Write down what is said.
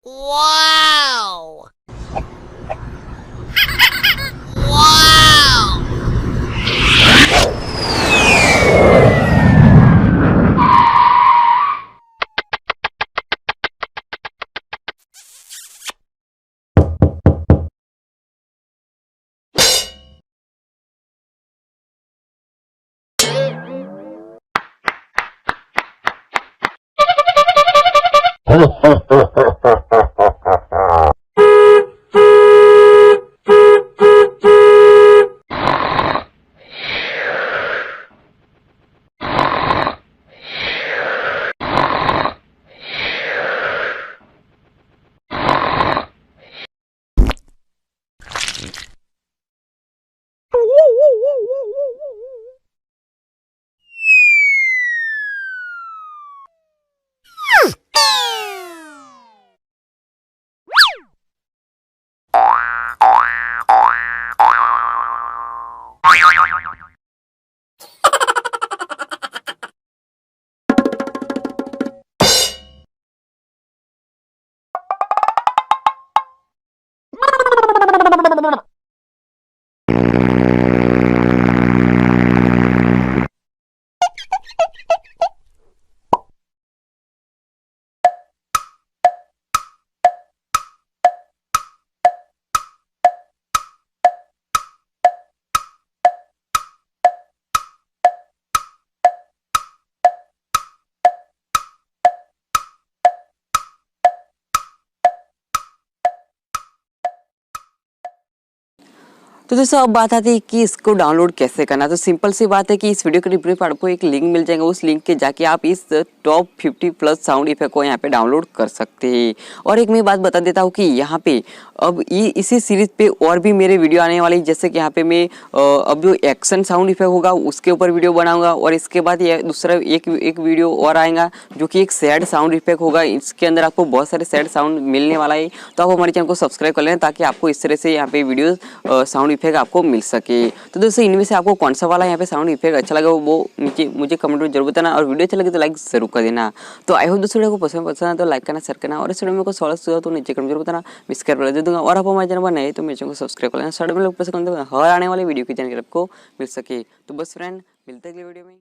Wow! Wow! तो दोस्तों अब बात आती है कि इसको डाउनलोड कैसे करना। तो सिंपल सी बात है कि इस वीडियो के डिस्क्रिप्शन पर आपको एक लिंक मिल जाएगा, उस लिंक के जाके आप इस टॉप 50 प्लस साउंड इफेक्ट को यहाँ पे डाउनलोड कर सकते हैं। और एक मैं बात बता देता हूँ कि यहाँ पे अब इसी सीरीज पे और भी मेरे वीडियो आने वाले हैं, जैसे कि यहाँ पे मैं अब जो एक्शन साउंड इफेक्ट होगा उसके ऊपर वीडियो बनाऊंगा, और इसके बाद ये दूसरा एक वीडियो और आएगा जो कि एक सैड साउंड इफेक्ट होगा। इसके अंदर आपको बहुत सारे सैड साउंड मिलने वाला है, तो आप हमारे चैनल को सब्सक्राइब कर लें ताकि आपको इस तरह से यहाँ पे वीडियो साउंड इफेक्ट आपको मिल सके। तो दोस्तों इनमें से आपको कौन सा वाला यहाँ पे साउंड इफेक्ट अच्छा लगा वो नीचे मुझे कमेंट में जरूर बताना, और वीडियो अच्छा लगे तो लाइक जरूर कर देना। तो आई होप दोस्तों वीडियो को पसंद है तो लाइक करना, शेयर करना, और इस वीडियो में कोई सवाल हुआ तो नीचे कमेंट जरूर बताना, मिस कर दे दूंगा। और आप हमारे चैनल पर नए तो मेरे चैनल को सब्सक्राइब कर लेना, साइड में लोग पसंद हर आने वाले वीडियो की जानकारी आपको मिल सके। तो बस फ्रेंड मिलते हैं अगले वीडियो में।